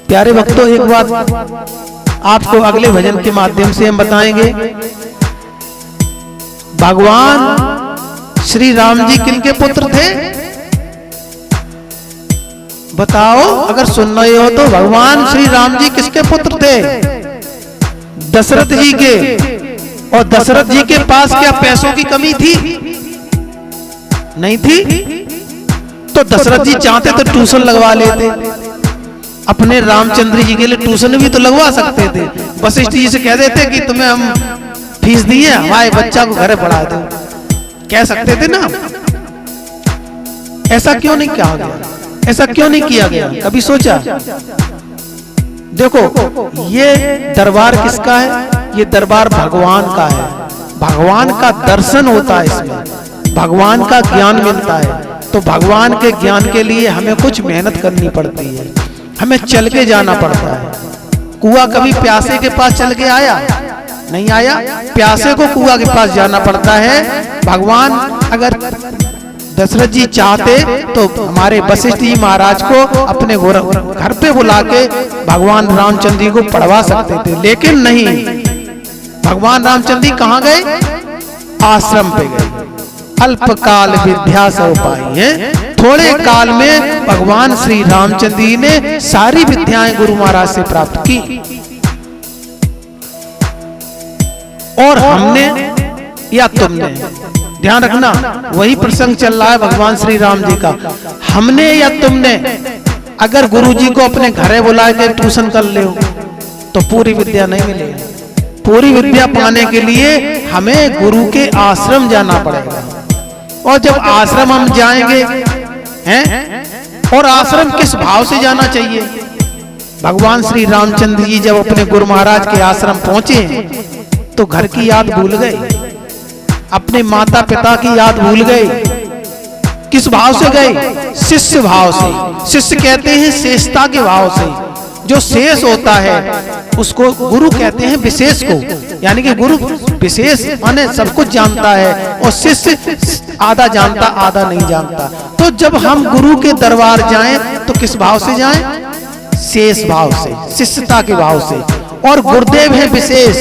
प्यारे भक्तों, एक बात आपको अगले भजन के माध्यम से हम बताएंगे। भगवान श्री राम जी किनके पुत्र थे? बताओ, अगर सुन रहे हो तो। भगवान श्री राम जी किसके पुत्र थे? दशरथ जी के। और दशरथ जी के पास क्या पैसों की कमी थी? नहीं थी। तो दशरथ जी चाहते तो ट्यूशन लगवा लेते, अपने रामचंद्र जी के लिए ट्यूशन भी तो लगवा सकते थे। वशिष्ठ जी से कह देते कि तुम्हें हम फीस दिए, हमारे बच्चा को घर पढ़ा दो, कह सकते थे ना। ऐसा क्यों नहीं किया गया? ऐसा क्यों नहीं किया गया? कभी सोचा? देखो, ये दरबार किसका है? ये दरबार भगवान का है। भगवान का दर्शन होता है इसमें, भगवान का ज्ञान मिलता है। तो भगवान के ज्ञान के लिए हमें कुछ मेहनत करनी पड़ती है, हमें चल के जाना पड़ता है। कुआं कभी प्यासे के पास चल के आया? नहीं आया। प्यासे को कुआं के पास जाना पड़ता है। भगवान अगर दशरथ जी चाहते तो हमारे वशिष्ठ जी महाराज को अपने घर पे बुला के भगवान रामचंद्र जी को पढ़वा सकते थे, लेकिन नहीं। भगवान रामचंद्र जी कहाँ गए? आश्रम पे गए। अल्पकाल विद्या सो पाई है। थोड़े काल में भगवान श्री रामचंद्र जी ने सारी विद्याएं गुरु महाराज से प्राप्त की। और हमने या तुमने, ध्यान रखना, वही प्रसंग चल रहा है भगवान श्री राम जी का। हमने या तुमने अगर गुरु जी को अपने घरे बुला के ट्यूशन कर ले तो पूरी विद्या नहीं मिलेगी। पूरी विद्या पाने के लिए हमें गुरु के आश्रम जाना पड़ेगा। और जब आश्रम हम जाएंगे हैं, और आश्रम किस भाव से जाना चाहिए? भगवान श्री रामचंद्र जी जब अपने गुरु महाराज के आश्रम पहुंचे तो घर की याद भूल गए, अपने माता पिता की याद भूल गए। किस भाव से गए? शिष्य भाव से। शिष्य कहते हैं शेषता के भाव से। जो शेष होता है उसको गुरु कहते हैं विशेष को, यानी कि गुरु विशेष माने सब कुछ जानता है और शिष्य आधा जानता आधा नहीं जानता। तो जब हम गुरु के दरबार जाएं तो किस भाव से जाएं? शेष भाव से, शिष्यता के भाव से। और गुरुदेव है विशेष।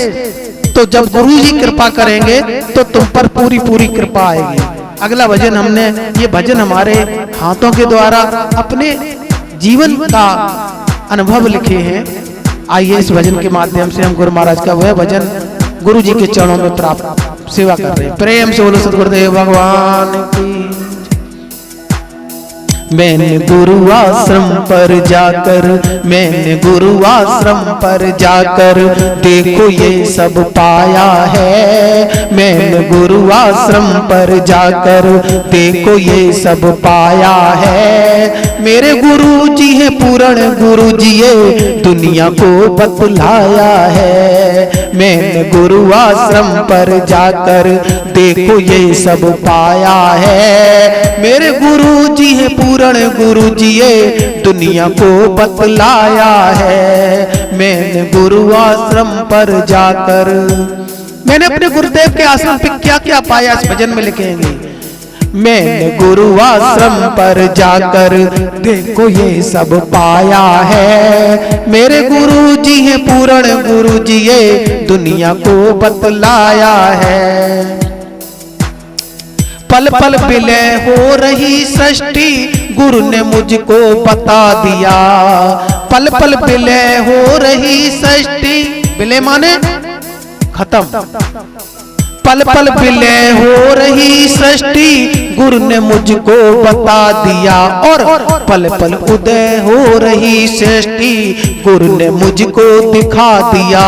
तो जब गुरु जी कृपा करेंगे तो तुम पर पूरी पूरी कृपा आएगी। अगला भजन हमने, ये भजन हमारे हाथों के द्वारा अपने जीवन का अनुभव लिखे हैं। आइए इस भजन के माध्यम से हम गुरु महाराज का वह भजन गुरु जी के चरणों में प्राप्त सेवा कर रहे हैं। प्रेम से बोलो सद्गुरुदेव भगवान की। मैंने गुरु आश्रम पर जाकर, मैंने गुरु आश्रम पर जाकर देखो ये सब पाया है। मैंने गुरु आश्रम पर जाकर देखो ये सब पाया है। मेरे गुरु जी हैं पूर्ण गुरु जी ये दुनिया को बतलाया है। मैंने गुरु आश्रम पर जाकर देखो ये सब पाया है। मेरे गुरु जी हैं पूर्ण गुरु जी ये दुनिया को बतलाया है। मैंने गुरु आश्रम पर जाकर, मैंने अपने गुरुदेव के आश्रम पे क्या क्या पाया इस भजन में लिखेंगे। मैंने गुरु आश्रम पर जाकर देखो ये सब पाया है। मेरे गुरु जी हैं पूर्ण गुरु जी ये दुनिया को बतलाया है। पल पल विलय हो रही सृष्टि गुरु ने मुझको बता दिया। पल पल विलय हो रही सृष्टि, विलय माने खत्म। पल पल विलय हो रही सृष्टि गुरु ने मुझको बता दिया। और पल पल उदय हो रही सृष्टि गुरु ने मुझको दिखा दिया।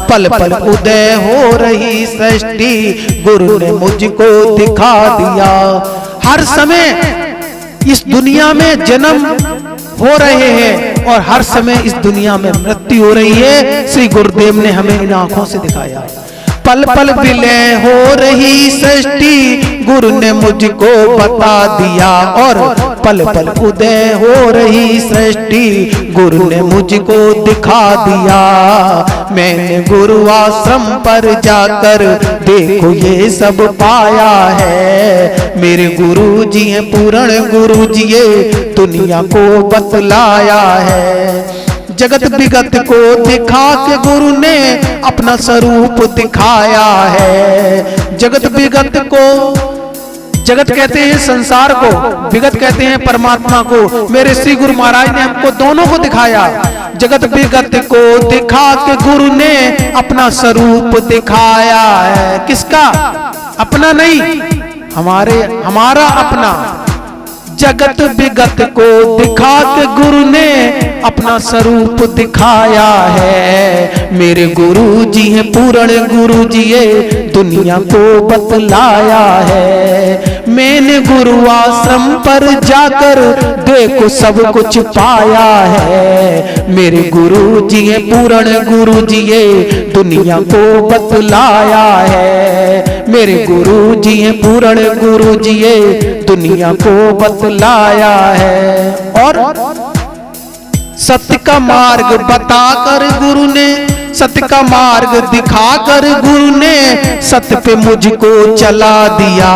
पल पल उदय हो रही सृष्टि गुरु ने मुझको दिखा दिया। हर समय इस दुनिया में जन्म हो रहे हैं और हर समय इस दुनिया में मृत्यु हो रही है। श्री गुरुदेव ने हमें इन आंखों से दिखाया। पल पल विलय हो रही सृष्टि गुरु ने मुझको बता दिया। और पल पल उदय हो रही सृष्टि गुरु ने मुझको दिखा दिया। मैंने गुरु आश्रम पर जाकर देखो ये सब पाया है। मेरे गुरु जी हैं पूर्ण गुरु जी ये दुनिया को बतलाया है। जगत विगत को दिखा के गुरु ने अपना स्वरूप दिखाया है। जगत विगत को, जगत कहते हैं संसार को, विगत कहते हैं परमात्मा को। मेरे श्री गुरु महाराज ने हमको दोनों को दिखाया। जगत विगत को दिखा के गुरु ने अपना स्वरूप दिखाया है। किसका? अपना नहीं, हमारा अपना। जगत विगत को दिखा के गुरु ने अपना स्वरूप दिखाया है। मेरे गुरु जी हैं पूर्ण गुरु जी ये दुनिया को बतलाया है। मैंने गुरु आश्रम पर जाकर देखो सब कुछ पाया है। मेरे गुरु जी हैं पूर्ण गुरु जी ये दुनिया को बतलाया है। मेरे गुरु जी हैं पूर्ण गुरु जी ये दुनिया को बतलाया है। और सत्य का मार्ग बताकर गुरु ने, सत्य का मार्ग दिखाकर गुरु ने सत्य पे मुझको चला दिया।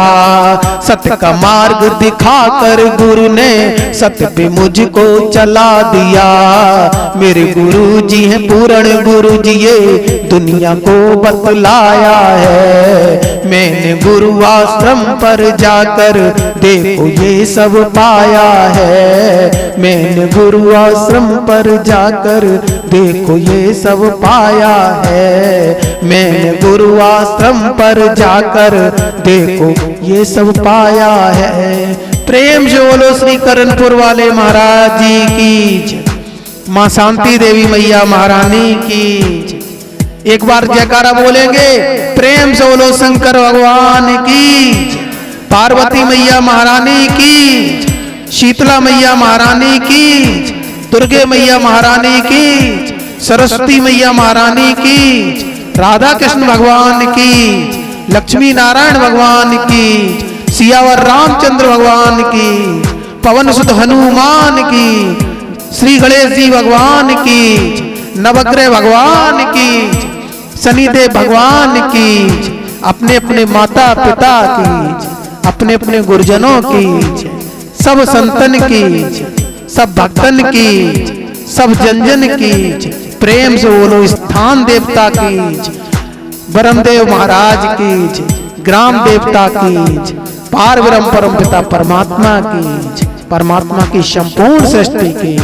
सत्य का मार्ग दिखाकर गुरु ने सत्य पे मुझको चला दिया। मेरे गुरु जी हैं पूर्ण गुरु जी ये दुनिया को बतलाया है। मैंने गुरु आश्रम पर जाकर देखो ये सब पाया है। मैंने गुरु आश्रम पर जाकर देखो ये सब पाया है। मैंने गुरु आश्रम पर जाकर देखो ये सब पाया है। प्रेम से बोलो श्री करणपुर वाले महाराज जी की, मां शांति देवी मैया महारानी की। एक बार जयकारा बोलेंगे, प्रेम से बोलो शंकर भगवान की, पार्वती मैया महारानी की, शीतला मैया महारानी की, दुर्गे मैया महारानी की, सरस्वती मैया महारानी की, राधा कृष्ण भगवान की, लक्ष्मी नारायण भगवान की, सियावर रामचंद्र भगवान की, पवन सुत हनुमान की, श्री गणेश जी भगवान की, नवग्रह भगवान की, शनिदेव भगवान की, अपने अपने माता पिता की, अपने अपने गुरुजनों की, सब संतन की, सब भक्तन की, सब जन की, प्रेम से बोलो स्थान देवता की, ब्रह्मदेव महाराज की, ग्राम देवता की, पार ब्रह्म परम पिता परमात्मा की, परमात्मा की संपूर्ण सृष्टि की।